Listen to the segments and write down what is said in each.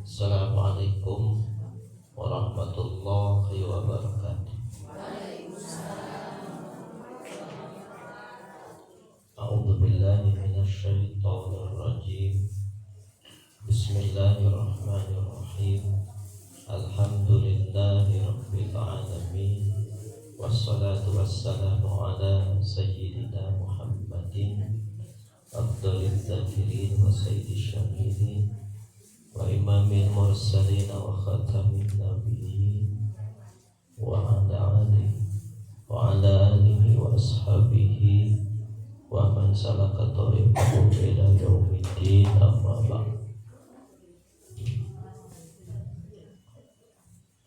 Assalamualaikum warahmatullahi wabarakatuh. A'udzu billahi minasyaitonir rajim. Bismillahirrahmanirrahim. Alhamdulillahi rabbil alamin. Wassalatu wassalamu ala sayyidina Muhammadin afdhalil dzakirin wa sayyidish syahidin wa imamil mursalin wa khatamin nabiyyin wa ala alihi wa ashabihi wa man salaka tariqahu ila yaumiddin, amma ba'd.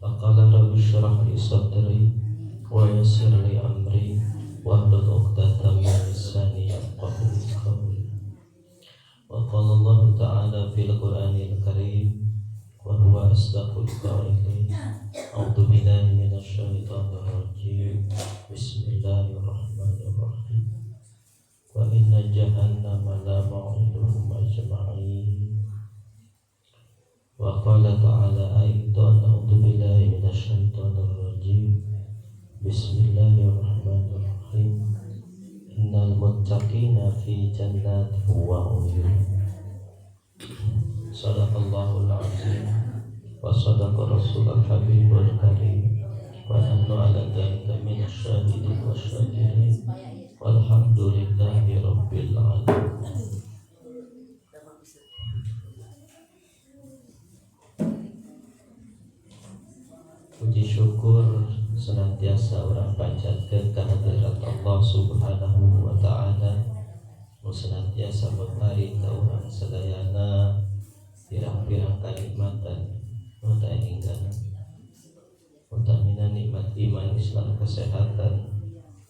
Faqala rabbi shrah li sadri wa yassir li amri wahlul 'uqdatam min lisani yafqahu qawli. Wa qala Allah ta'ala fil Qur'anil Karim wa huwa asdaqul qa'ilin. A'udzu billahi minasy syaithanir rajim. Bismillahirrahmanirrahim. Wa inna jahannama la maw'iduhum ajma'in. Wa qala ta'ala aidan. A'udzu billahi minasy syaithanir rajim. Bismillahirrahmanirrahim. Innal muttaqina fi jannatin wa 'uyun. Shadaqallahul 'azim wa shadaqa rasulul habibul karim wa nahnu 'ala dzalika minasy syahidin wasyakirin walhamdulillahi rabbil 'alamin. Puji syukur senantiasa urang panjatkeun ka hadirat Allah Subhanahu wa ta'ala, nu senantiasa memberi ka urang sadayana pirang-pirang kanikmatan nu teu hinggana, utamina nikmat iman, Islam, kesehatan,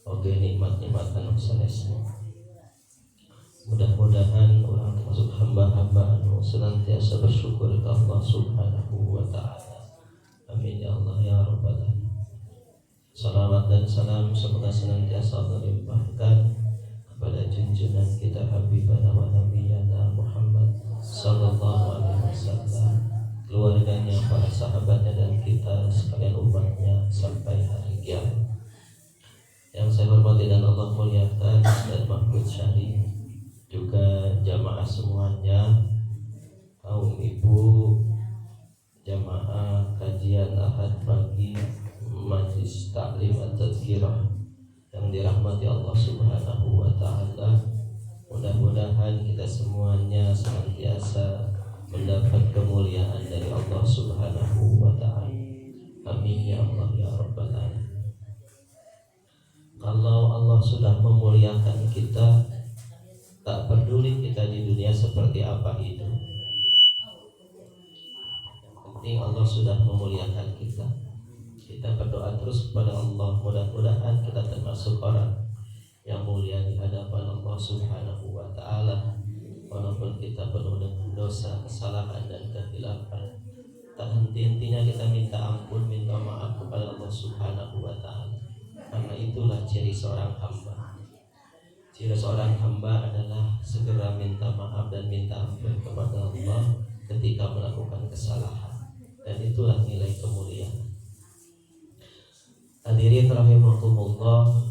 oge nikmat-nikmat anu sanesna. Mudah-mudahan urang termasuk hamba-hamba anu senantiasa bersyukur ka Allah Subhanahu wa ta'ala. Amin ya Allah ya rabbal alamin. Salawat dan salam semoga senantiasa Allah limpahkan kepada junjungan kita Habibana wa Nabiyana Muhammad sallallahu alaihi wasallam, keluarganya, para sahabatnya, dan kita sekalian umatnya sampai hari kiamat. Yang saya hormati dan Allah muliakan, Ustaz Mahfud Syari, juga jamaah semuanya, kaum ibu, jamaah kajian Ahad pagi Majlis Taklim At-Tadhkirah yang dirahmati Allah Subhanahu wa ta'ala. Mudah-mudahan kita semuanya senantiasa mendapat kemuliaan dari Allah Subhanahu wa ta'ala. Amin ya Allah ya rabbal alamin. Kalau Allah sudah memuliakan kita, tak peduli kita di dunia seperti apa hidup, Allah sudah memuliakan kita. Kita berdoa terus kepada Allah, mudah-mudahan kita termasuk orang yang mulia di hadapan Allah Subhanahu wa ta'ala. Walaupun kita penuh dengan dosa, kesalahan, dan kekhilafan, tak henti-hentinya kita minta ampun, minta maaf kepada Allah Subhanahu wa ta'ala. Karena itulah ciri seorang hamba. Ciri seorang hamba adalah segera minta maaf dan minta ampun kepada Allah ketika melakukan kesalahan. Dan itulah nilai kemuliaan. Hadirin rahimakumullah,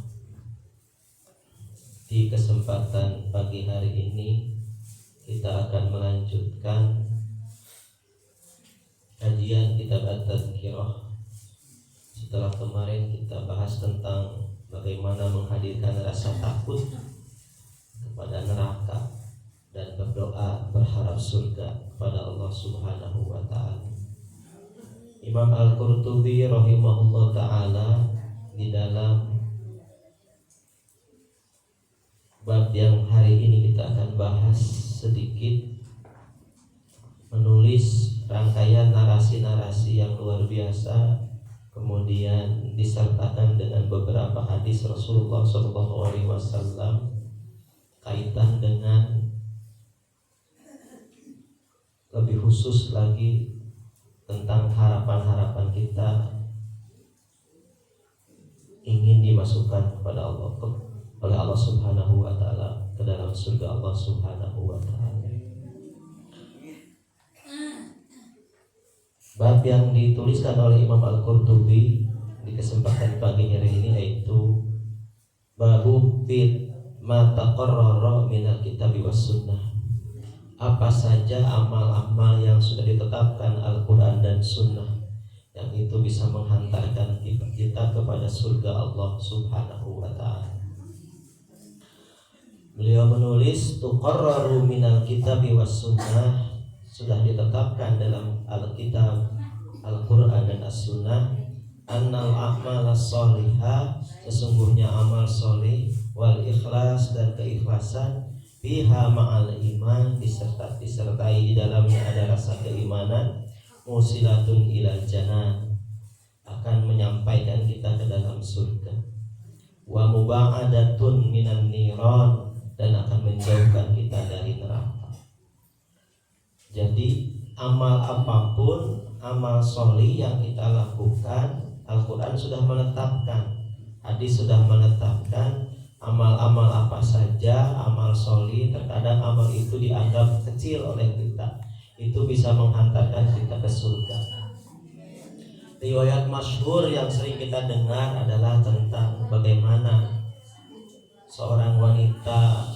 di kesempatan pagi hari ini kita akan melanjutkan kajian kitab At-Tadhkirah. Setelah kemarin kita bahas tentang bagaimana menghadirkan rasa takut kepada neraka dan berdoa berharap surga kepada Allah Subhanahu wa ta'ala. Imam Al-Qurtubi rahimahullah ta'ala di dalam bab yang hari ini kita akan bahas sedikit menulis rangkaian narasi-narasi yang luar biasa, kemudian disertakan dengan beberapa hadis Rasulullah SAW kaitan dengan lebih khusus lagi tentang harapan-harapan kita ingin dimasukkan kepada Allah, oleh Allah Subhanahu wa ta'ala, ke dalam surga Allah Subhanahu wa ta'ala. Bab yang dituliskan oleh Imam Al-Qurtubi di kesempatan pagi hari ini yaitu babu fit ma taqarrara minal kitab was sunnah. Apa saja amal-amal yang sudah ditetapkan Al-Quran dan Sunnah yang itu bisa menghantarkan kita kepada surga Allah Subhanahu wa ta'ala. Beliau menulis tuqarraru minal kitabi was sunnah, sudah ditetapkan dalam Alkitab, Al-Quran dan As-Sunnah, annal a'mal as-solihah, sesungguhnya amal soleh, wal ikhlas dan keikhlasan, biha ma'al iman, disertai di dalamnya ada rasa keimanan, musilatun ilal jannah, akan menyampaikan kita ke dalam surga, wa muba'adatun minan niran, dan akan menjauhkan kita dari neraka. Jadi amal apapun, amal sholih yang kita lakukan, Al-Quran sudah menetapkan, hadis sudah menetapkan. Amal-amal apa saja, amal sholih, terkadang amal itu dianggap kecil oleh kita, itu bisa menghantarkan kita ke surga. Riwayat masyhur yang sering kita dengar adalah tentang bagaimana seorang wanita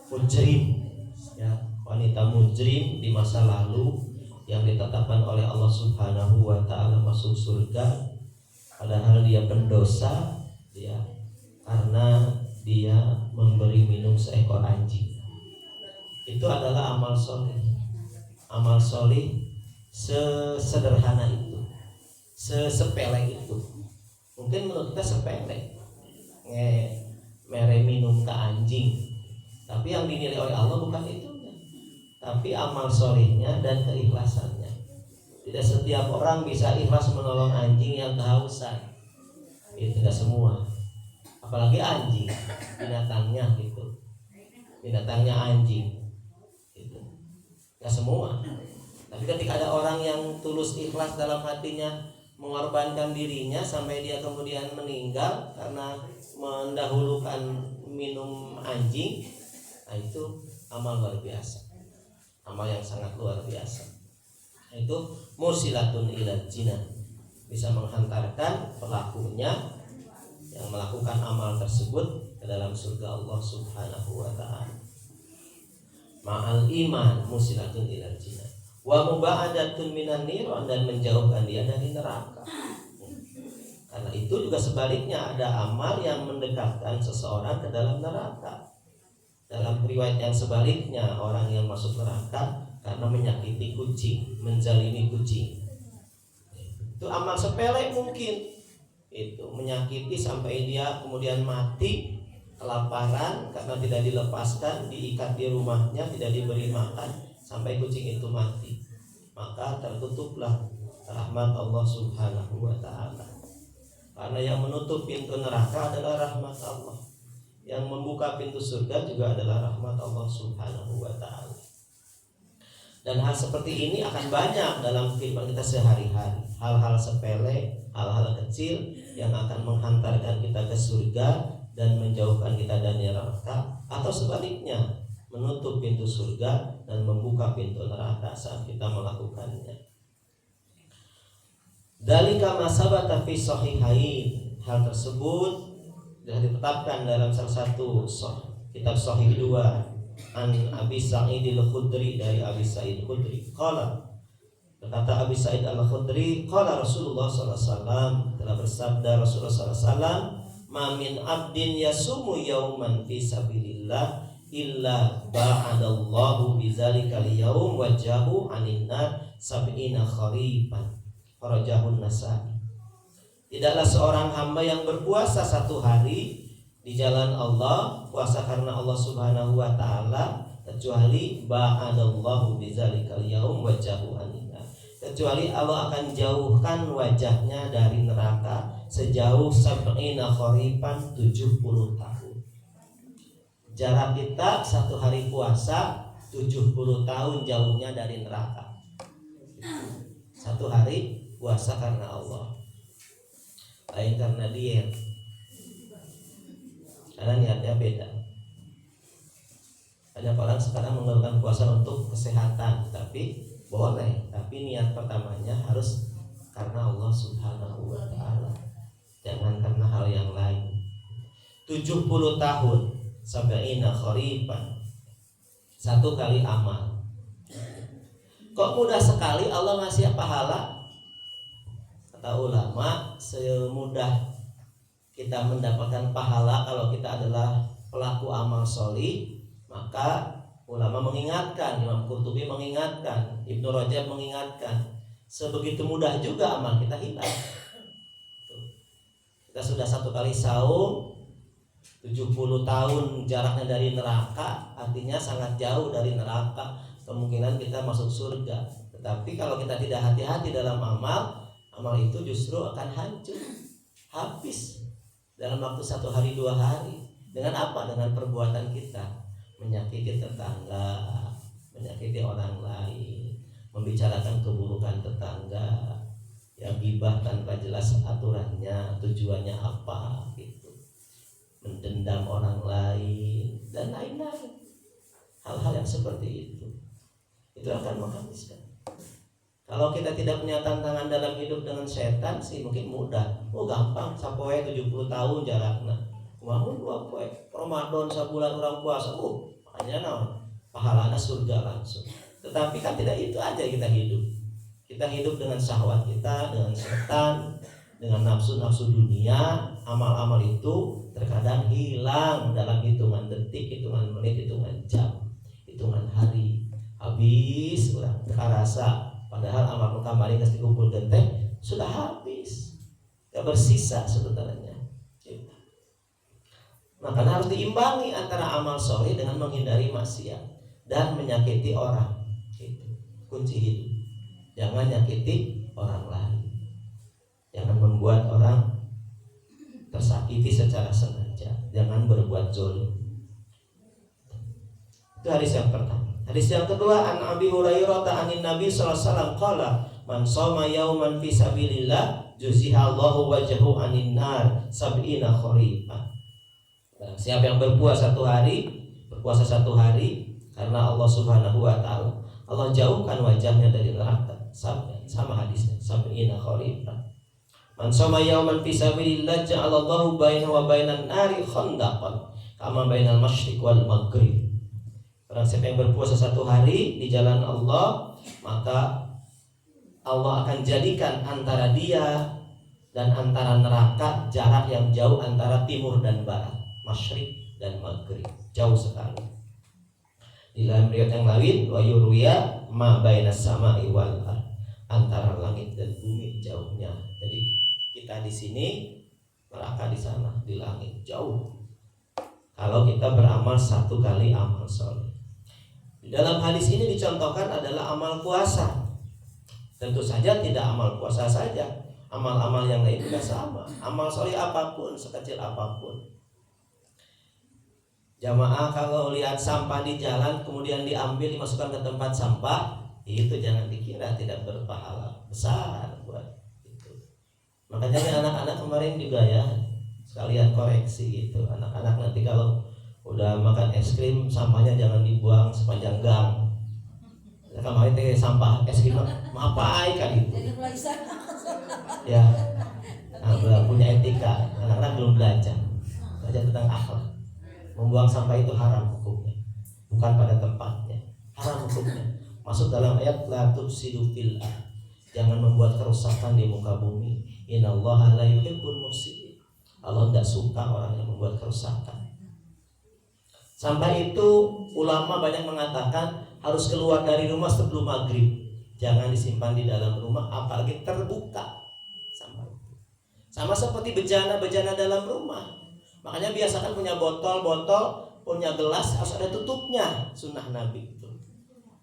mujrim, ya, wanita mujrim di masa lalu yang ditetapkan oleh Allah Subhanahu wa ta'ala masuk surga, padahal dia pendosa, ya, karena dia memberi minum seekor anjing. Itu adalah amal soleh. Amal soleh sesederhana itu, sesepele itu. Mungkin menurut kita sepele, mere minum ke anjing, tapi yang dinilai oleh Allah bukan itu, tapi amal solehnya dan keikhlasannya. Tidak setiap orang bisa ikhlas menolong anjing yang kehausan. Itu tidak semua. Apalagi anjing, binatangnya gitu, binatangnya anjing gitu. Gak semua. Tapi ketika ada orang yang tulus ikhlas dalam hatinya, mengorbankan dirinya sampai dia kemudian meninggal karena mendahulukan minum anjing, nah itu amal luar biasa, amal yang sangat luar biasa. Itu musilatun ilal jinnah, bisa menghantarkan pelakunya yang melakukan amal tersebut ke dalam surga Allah Subhanahu wa ta'ala. Ma'al iman musilatun ilal jinnah wa muba'adatun minan niran, dan menjauhkan dia dari neraka. Karena itu juga sebaliknya, ada amal yang mendekatkan seseorang ke dalam neraka. Dalam riwayat yang sebaliknya, orang yang masuk neraka karena menyakiti kucing, menzalimi kucing. Itu amal sepele mungkin, itu menyakiti sampai dia kemudian mati kelaparan karena tidak dilepaskan, diikat di rumahnya, tidak diberi makan sampai kucing itu mati, maka tertutuplah rahmat Allah Subhanahu wa ta'ala. Karena yang menutup pintu neraka adalah rahmat Allah, yang membuka pintu surga juga adalah rahmat Allah Subhanahu wa ta'ala. Dan hal seperti ini akan banyak dalam kehidupan kita sehari-hari, hal-hal sepele, hal-hal kecil yang akan menghantarkan kita ke surga dan menjauhkan kita dari neraka, atau sebaliknya menutup pintu surga dan membuka pintu neraka saat kita melakukannya. Dalika masabata fi sahihain, hal tersebut sudah ditetapkan dalam salah satu kitab sahih dua, an Abi Sa'id al-Khudri, dari Abi Sa'id al-Khudri qala, berkata Abi Sa'id al-Khudri, qala Rasulullah sallallahu alaihi wasallam, telah bersabda Rasulullah sallallahu alaihi wasallam, ma min abdin yasumu yauman fi sabilillah illa ba'adallahu bizalikal yaum wajahu anin nar sab'ina kharifan, farajahun Nasa'i. Tidaklah seorang hamba yang berpuasa satu hari di jalan Allah, puasa karena Allah Subhanahu wa ta'ala, kecuali ba'adallahu bizalikal yaum wajahu anin nar, kecuali Allah akan jauhkan wajahnya dari neraka sejauh sab'ina kharifan, 70 tahun. Jarak kita satu hari puasa 70 tahun jauhnya dari neraka. Satu hari puasa karena Allah, lain karena diet, karena niatnya beda. Banyak orang sekarang mengeluarkan puasa untuk kesehatan, tapi boleh, tapi niat pertamanya harus karena Allah Subhanahu wa Ta'ala, jangan karena hal yang lain. 70 tahun sab'ina kharifan, satu kali amal. Kok mudah sekali Allah ngasih pahala? Kata ulama, semudah kita mendapatkan pahala kalau kita adalah pelaku amal sholih, maka ulama mengingatkan, Imam Qurtubi mengingatkan, Ibnu Rajab mengingatkan, sebegitu mudah juga amal kita hilang. Kita sudah satu kali saum, 70 tahun jaraknya dari neraka, artinya sangat jauh dari neraka, kemungkinan kita masuk surga. Tetapi kalau kita tidak hati-hati dalam amal itu justru akan hancur, habis dalam waktu 1 hari 2 hari. Dengan apa? Dengan perbuatan kita, menyakiti tetangga, menyakiti orang lain, membicarakan keburukan tetangga, ya gibah tanpa jelas aturannya, tujuannya apa gitu, mendendam orang lain dan lain-lain. Hal-hal yang seperti itu akan menghabiskan. Kalau kita tidak punya tantangan dalam hidup dengan setan sih mungkin mudah. Gampang, sapoe 70 tahun jaraknya. Bangun 2 poe, Ramadan sebulan orang puasa, makanya pahalanya surga langsung. Tetapi kan tidak itu aja kita hidup. Kita hidup dengan syahwat kita, dengan setan, dengan nafsu-nafsu dunia. Amal-amal itu terkadang hilang dalam hitungan detik, hitungan menit, hitungan jam, hitungan hari. Habis udah terasa. Padahal amal kembali ke dikumpul genteng sudah habis, gak bersisa sebetulnya. Maka harus diimbangi antara amal soleh dengan menghindari maksiat dan menyakiti orang. Itu kunci hidup. Jangan nyakiti orang lain. Jangan membuat orang tersakiti secara sengaja. Jangan berbuat zalim. Itu hadis yang pertama. Hadis yang kedua, an Abi Hurairah anin Nabi sallallahu alaihi wasallam qala, man shoma yauman fi sabilillah juzihallahu wajhahu anin nar sab'ina kharifan. Siapa yang berpuasa 1 hari karena Allah Subhanahu wa Ta'ala, Allah jauhkan wajahnya dari neraka. Sama hadisnya, sab'ina kharifan. Man shoma yauman fi sabilillah ja'alallahu bainahu wa bainan nari khandaqan kama bainal masyriq wal maghrib. Orang siapa yang berpuasa 1 hari di jalan Allah, maka Allah akan jadikan antara dia dan antara neraka jarak yang jauh antara timur dan barat, masyriq dan maghrib, jauh sekali. Di dalam riwayat yang lain, wa yurwiya ma bainas sama'i wal ardh, antara langit dan bumi jauhnya. Jadi kita di sini, neraka di sana, di langit, jauh. Kalau kita beramal 1 kali amal soleh. Di dalam hadis ini dicontohkan adalah amal puasa. Tentu saja tidak amal puasa saja, amal-amal yang lain juga sama. Amal soleh apapun, sekecil apapun. Jamaah kalau lihat sampah di jalan kemudian diambil dimasukkan ke tempat sampah, itu jangan dikira tidak berpahala besar buat itu. Makanya anak-anak kemarin juga ya sekalian koreksi gitu. Anak-anak nanti kalau udah makan es krim, sampahnya jangan dibuang sepanjang gang. Kemarin sampah es krim mapai kan itu. Ya, belum punya etika. Anak-anak belum belajar tentang akhlak. Membuang sampah itu haram hukumnya, bukan pada tempatnya. Haram hukumnya. Masuk dalam ayat la tufsidu fil ardh. Jangan membuat kerusakan di muka bumi. Innallaha la yuhibbul mufsidin. Allah tidak suka orang yang membuat kerusakan. Sampai itu ulama banyak mengatakan harus keluar dari rumah sebelum maghrib. Jangan disimpan di dalam rumah, apalagi terbuka. Sama seperti bejana-bejana dalam rumah. Makanya biasakan punya botol-botol, punya gelas harus ada tutupnya. Sunnah Nabi itu.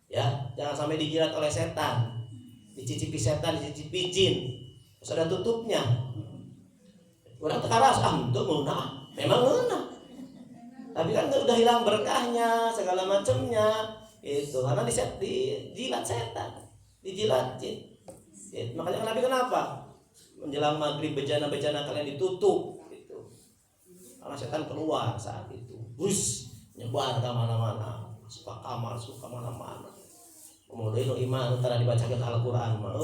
Ya, jangan sampai dijilat oleh setan, dicicipi setan, dicicipi jin. Harus ada tutupnya. Orang tekaras, itu munah, memang munah. Tapi kan udah hilang berkahnya, segala macamnya itu karena dijilat setan, dijilat jin. Makanya Nabi kenapa menjelang maghrib bejana-bejana kalian ditutup gitu, karena setan keluar saat itu, nyebar ke mana-mana, masuk ke kamar, masuk ke mana-mana, kemudian nu iman tara dibacakeun Al-Qur'an mah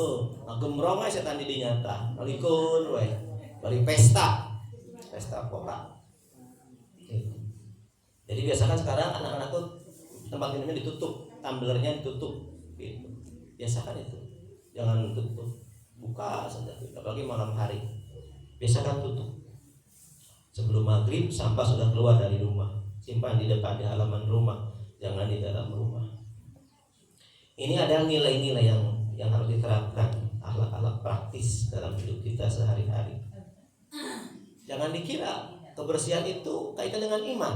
gembrong we setan di dinya tah nalikeun we bari pesta pora. Jadi biasakan sekarang anak-anak tuh tempat minumnya ditutup, tumblernya ditutup gitu. Biasakan itu. Jangan tutup. Buka saja, apalagi malam hari. Biasakan tutup. Sebelum maghrib sampah sudah keluar dari rumah, simpan di depan di halaman rumah, jangan di dalam rumah. Ini adalah nilai-nilai yang harus diterapkan, akhlak-akhlak praktis dalam hidup kita sehari-hari. Jangan dikira kebersihan itu kaitan dengan iman.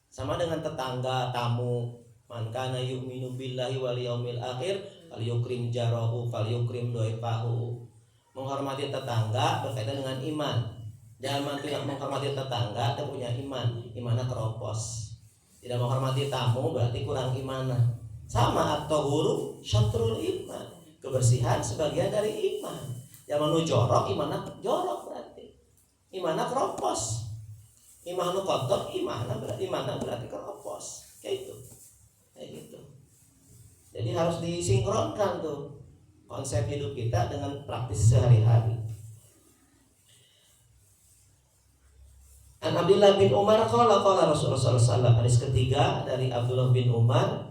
Sama dengan tetangga, tamu. Man kana yu'minu billahi wal yaumil akhir falyukrim jarahu falyukrim dhaifahu. Menghormati tetangga berkaitan dengan iman. Jangan tidak menghormati tetangga tidak punya iman, imannya keropos. Tidak menghormati tamu berarti kurang imanah. Sama atau huru syatrul iman. Kebersihan sebagian dari iman. Yang manu jorok imanah jorok berarti. Imanah keropos. Imanah kotor imanah berarti keropos. Kayak gitu. Jadi harus disinkronkan tuh konsep hidup kita dengan praktis sehari-hari. An Abdullah bin Umar qala Rasulullah sallallahu alaihi wasallam, hadis ketiga dari Abdullah bin Umar.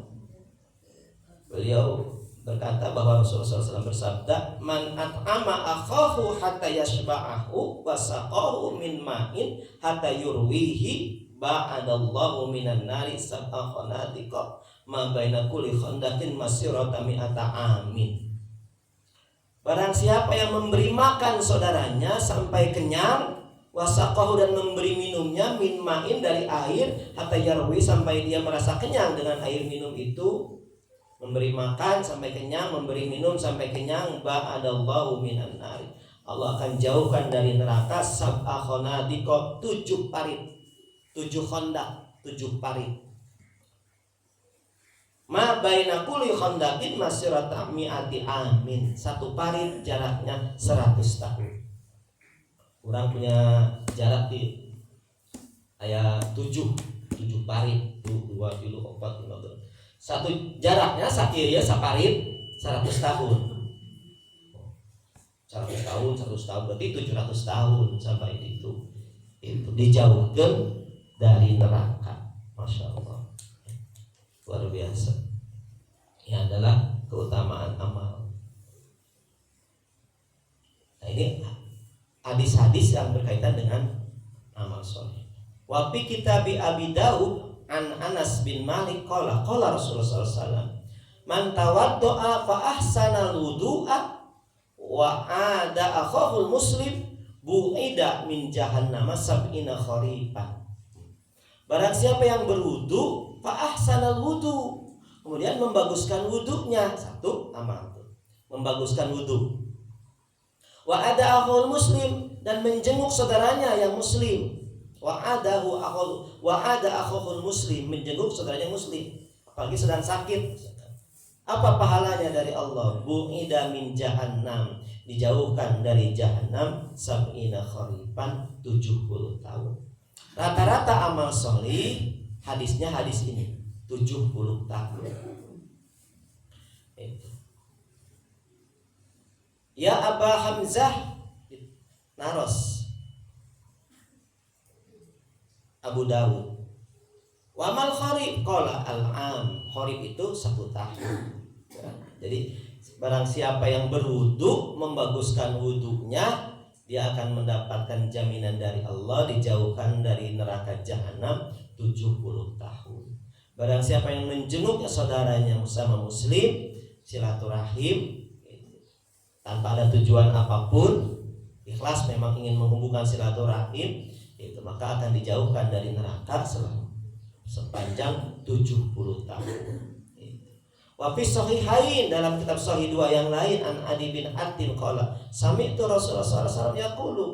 Beliau berkata bahwa Rasulullah SAW bersabda, man at'ama akhahu hatta yashba'ahu wa saqahu min ma'in hatta yurwihi ba'adallahu minan nari sab'a khanatiqa ma baina kulli khandatin masirata mi'ata amin. Barang siapa yang memberi makan saudaranya sampai kenyang, wasaqahu dan memberi minumnya min ma'in dari air hatta yarwi sampai dia merasa kenyang dengan air minum itu. Memberi makan sampai kenyang, memberi minum sampai kenyang, ba'adallahu minan nari. Allah akan jauhkan dari neraka sab'a khanadiqa 7 parit. 7 khandak, 7 parit. Ma baina kulli khandaqin masirata mi'ati amin. 1 parit jaraknya 100 tahun. Orang punya jarak di aya 7 parit, 2 kilo 4 kilo. Satu jaraknya sakieu saparit 100 tahun. 100 tahun berarti 700 tahun sampai itu dijauhkan dari neraka. Masya Allah, luar biasa. Ini adalah keutamaan amal. Nah, ini hadis-hadis yang berkaitan dengan amal soleh. Wa fi kitab Abi Daud an Anas bin Malik qala Rasulullah SAW, man tawaddo'a fa ahsana wudu'a wa ada akhahul muslim bu'ida min jahannam sab'ina kharifan. Barang siapa yang berwudu fa ahsana wudu, kemudian membaguskan wudunya, 1 amal itu membaguskan wudu. Wa ada akhahul muslim, dan menjenguk saudaranya yang muslim. Wa ada akhul muslim, menjenguk saudaranya muslim, apalagi sedang sakit. Apa pahalanya dari Allah? Bu'ida min jahannam, dijauhkan dari jahannam sab'ina kharifan 70 tahun. Rata-rata amal sholih hadisnya hadis ini 70 tahun. Itu. Ya Aba Hamzah naros Abu Dawud. Wa mal kharif qala al-am. Kharif itu 1 tahun. Ya, jadi barang siapa yang berwudu membaguskan wudunya, dia akan mendapatkan jaminan dari Allah dijauhkan dari neraka jahanam 70 tahun. Barang siapa yang menjenguk saudaranya bersama muslim, silaturahim tanpa ada tujuan apapun, ikhlas memang ingin menghubungkan silaturahim, itu maka akan dijauhkan dari neraka sepanjang 70 tahun. Wa fi sahihain, dalam kitab sahih 2 yang lain, an Adi bin Atin qala sami'tu Rasulullah sallallahu alaihi wasallam yaqulu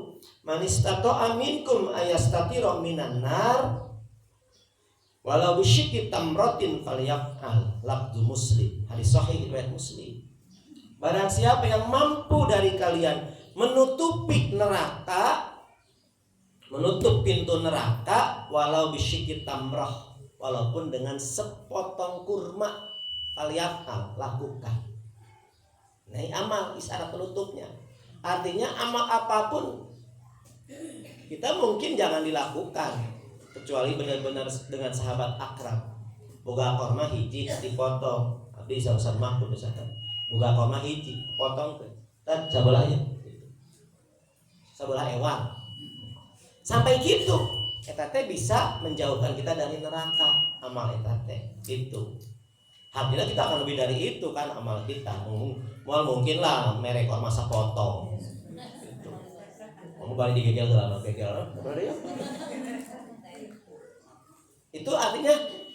man istata'a minkum ayastatira minan nar walau bisyikki tamratin falyaf'al. Lafzu Muslim, hadis sahih riwayat Muslim. Barang siapa yang mampu dari kalian menutupi neraka, menutup pintu neraka walau bisyikki tamrah, walaupun dengan sepotong kurma. Falyaf'al, lakukan. Nah, amal isyarat penutupnya. Artinya amal apapun kita mungkin jangan dilakukan kecuali benar-benar dengan sahabat akrab. Boga korma hiji dipotong. Abdi Ustaz Mahfud misalkan. Boga korma hiji potong teh. Dan sabelahnya sebelah ewan. Sampai gitu eta teh bisa menjauhkan kita dari neraka amal eta teh gitu. Artinya kita akan lebih dari itu kan amal kita. Mungkin lah merek masa potong. Gitu. Kamu balik digegel dalam gegel. Itu artinya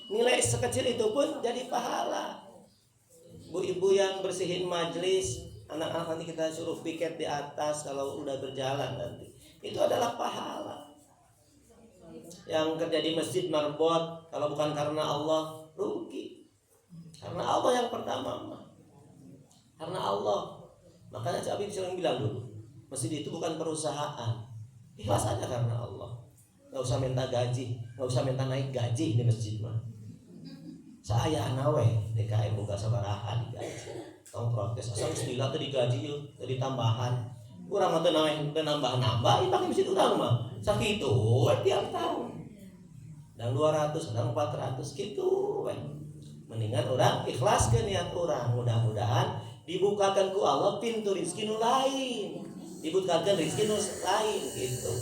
nilai sekecil itu pun jadi pahala. Bu-ibu yang bersihin majelis, anak-anak nanti kita suruh piket di atas kalau udah berjalan nanti. Itu adalah pahala. Yang kerja di masjid marbot, kalau bukan karena Allah rugi. Karena Allah yang pertama mah. Karena Allah. Makanya Cabi sering bilang dulu, masjid itu bukan perusahaan. Ikhlas aja karena Allah. Gak usah minta gaji, gak usah minta naik gaji di masjid mah. Saya nawe DKM buka sabaraha digaji. Tong protes asal bismillah teh digaji yeuh, teh ditambahan. Urang mah teu nambah-nambah, ieu pake masjid urang mah. Sakitu tiap tahun. Dan 200, dan 400 gitu we. Mendingan orang ikhlaskeun niat orang, mudah-mudahan dibukakan ku Allah pintu rezeki nu lain. Dibukakan rezeki nu lain gitu.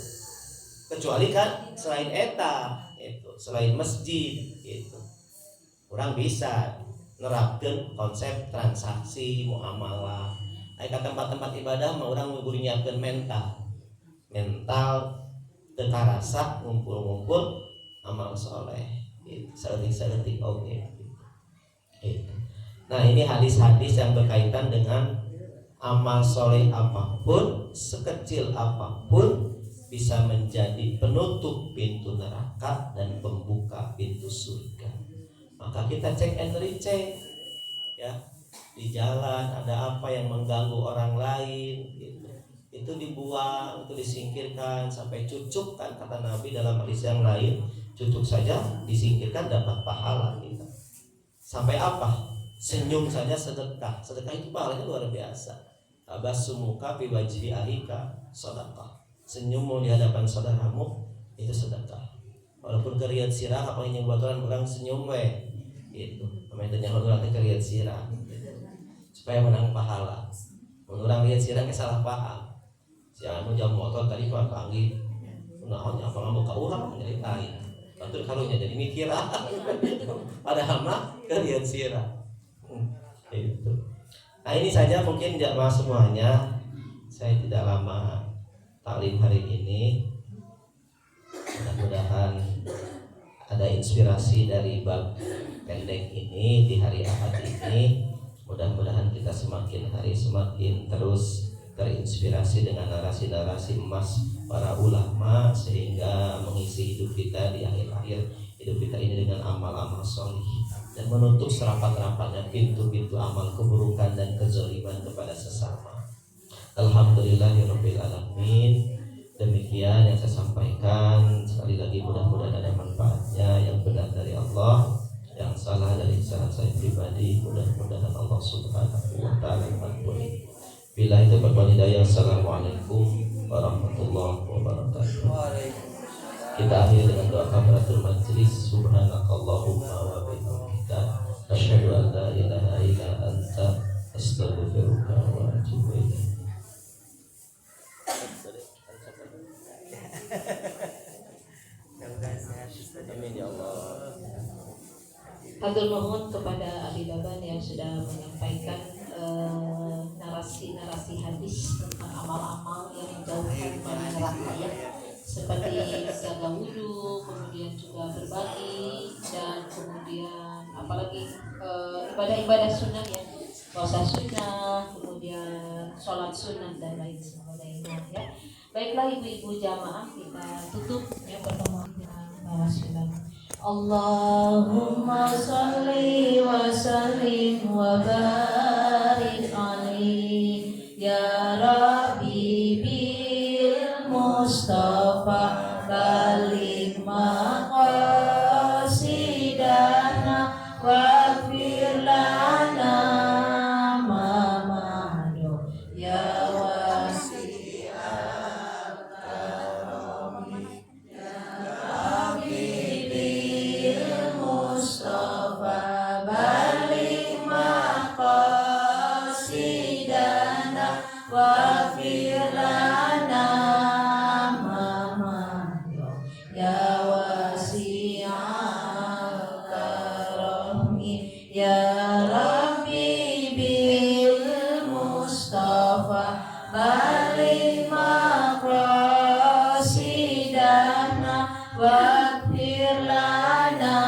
Kecuali kan selain eta itu, selain masjid itu. Orang bisa nerapkeun konsep transaksi muamalah. Aya ka tempat-tempat ibadah mah urang kudu nyiapkeun mental teu karasa ngumpul-ngumpul amal soleh. Saeutik-saeutik oge. Nah, ini hadis-hadis yang berkaitan dengan amal soleh apapun, sekecil apapun bisa menjadi penutup pintu neraka dan pembuka pintu surga. Maka kita cek and recheck ya, di jalan ada apa yang mengganggu orang lain gitu. Itu dibuang, itu disingkirkan sampai cucuk kan kata Nabi dalam hadis yang lain, cucuk saja disingkirkan dapat pahala kita. Sampai apa? Senyum saja sedekah. Sedekah itu pahalanya luar biasa. Tabassumuka fi wajhi ahika sedekah. Senyummu di hadapan saudaramu itu sedekah. Walaupun keriat sirah apa yang baturan orang senyum we. Itu. Namanya tanya orang teh keriat sirah. Supaya menang pahala. Mun urang lihat sirah ke salah paham. Si anu jam motor tadi Pak Anggi. Naon apa ngomong ka urang nyeritain. Batur karunya jadi mikir padahal mah keriat sirah. Itu. Nah, ini saja mungkin jamaah semuanya. Saya tidak lama taklim hari ini. Mudah-mudahan ada inspirasi dari bab pendek ini di hari Ahad ini. Mudah-mudahan kita semakin hari semakin terus terinspirasi dengan narasi-narasi emas para ulama sehingga mengisi hidup kita di akhir-akhir hidup kita ini dengan amal-amal solih dan menutup serapat-rapatnya pintu-pintu amal keburukan dan kezaliman kepada sesama. Alhamdulillahirabbil alamin. Demikian yang saya sampaikan. Sekali lagi mudah-mudahan ada manfaatnya. Yang benar dari Allah, yang salah dari kesalahan saya pribadi. Mudah-mudahan Allah Subhanahu wa taala mengampuni. Bila itu berbuat hidayah. Assalamualaikum warahmatullahi wabarakatuh. Kita akhiri dengan doa kafaratul majlis. Subhanakallahumma wa bihamdika asyhadu an la ilaha illa anta astaghfiruka wa atubu ilaik. Amin ya Allah. Hatur nuhun kepada Abi Baban yang sudah menyampaikan narasi-narasi hadis tentang amal-amal yang menjauhkan dari neraka ya, seperti jaga wudhu, kemudian juga berbagi, dan kemudian apalagi ibadah-ibadah sunnah ya, puasa sunnah, kemudian sholat sunnah dan lain sebagainya ya. Baiklah ibu-ibu jamaah, kita tutup ya pertemuan dengan bahasan Allahumma sholli wa sallim wa barik alaihi ya Rabbi bil Mustafa balik maqasidana wa firla waghfir lana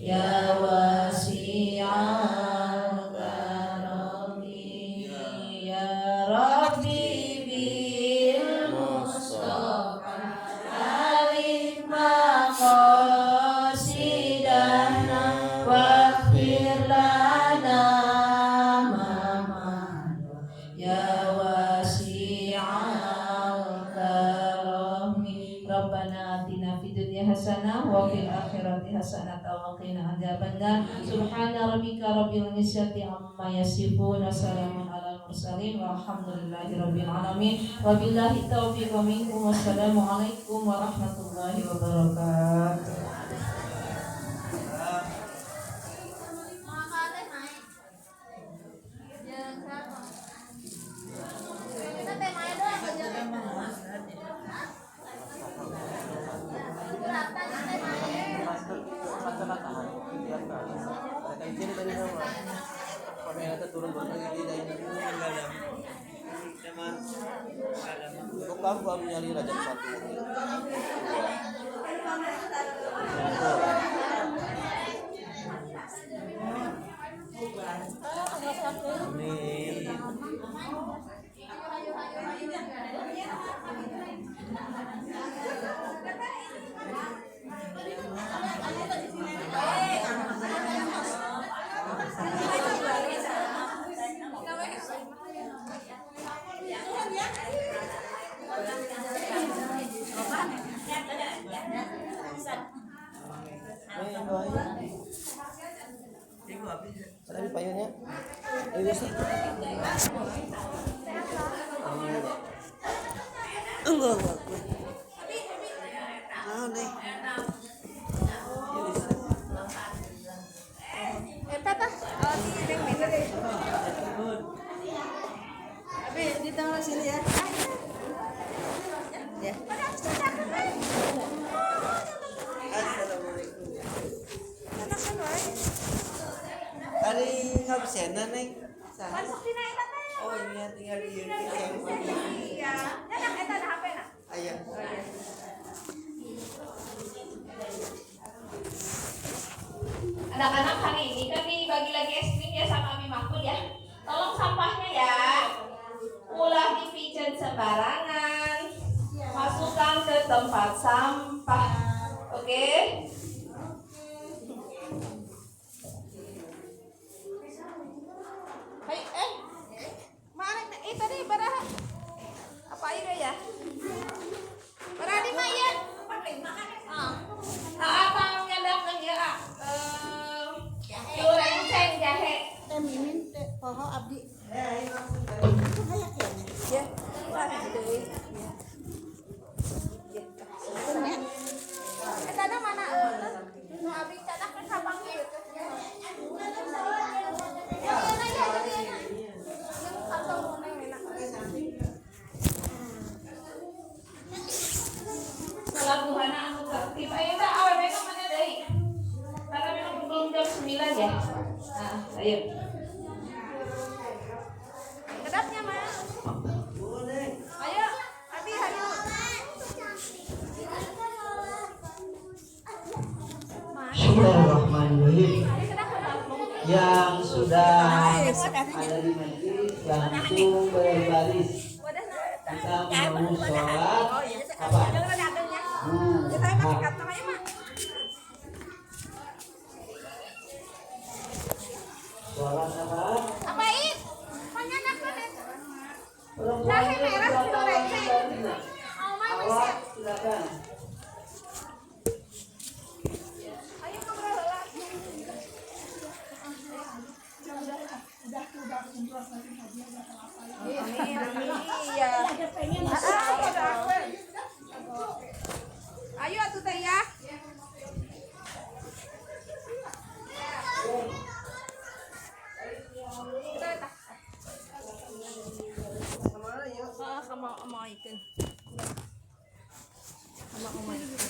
ya wasi'al karami ya Rabbi bil Mustafa alif maqasidana waghfir lana ya wasi'al karami Rabbana atina fid dunya hasanah wa fil akhirati hasanah wa qina adzabannar subhana rabbika rabbil izzati amma yasifun wa salamun alal mursalin walhamdulillahi rabbil alamin wabillahi taufiq wa minkum wassalamu alaikum warahmatullahi wabarakatuh. Baru nyari raja satu. Ada payungnya. Ini sih. Allah Akbar. Ah, nih. Eta tah, di ring meja deh. Abi di tengah sini ya. Ya. Assalamualaikum. Enakan wae. Hari ngabsenan nih. Masuk dina eta teh. Oh iya tinggal di Iya. Enak eta ada HP na. Aya. Anak-anak, hari ini kami bagi lagi es krim ya sama Abi Mahmud ya. Tolong sampahnya ya, ulah dipijat sembarangan, masukkan ke tempat sampah, oke? Hai mana tadi baraha? Apa ide ya? Baraha di mana ya? Apa ngadakan ya? Renceng jahe. Mimin teh poho abdi. Ya. Eta na mana nu abdi cadak ke sabang ieu teh. Ya enak ya jadi enak. Yang kantong muneng enak. Salam Tuhan anu tertib. Ayo dah awewe ka mana deui? Karena memang belum jam 9 ya. Nah, ayo. Kedapnya mah. Ayo, Abi ayo. Bismillahirrahmanirrahim. Abi kedap kedap. Yang sudah ada di majlis langsung berbaris. Kita mau sholat apa? Sholat apa? Apa it? Panyanak jahe merah goreng. Oh, mah Awak silakan. ayo ngobrol lah. Iya. Ayo atuh teh ya. Sama oma ikan. Sama oma ikan.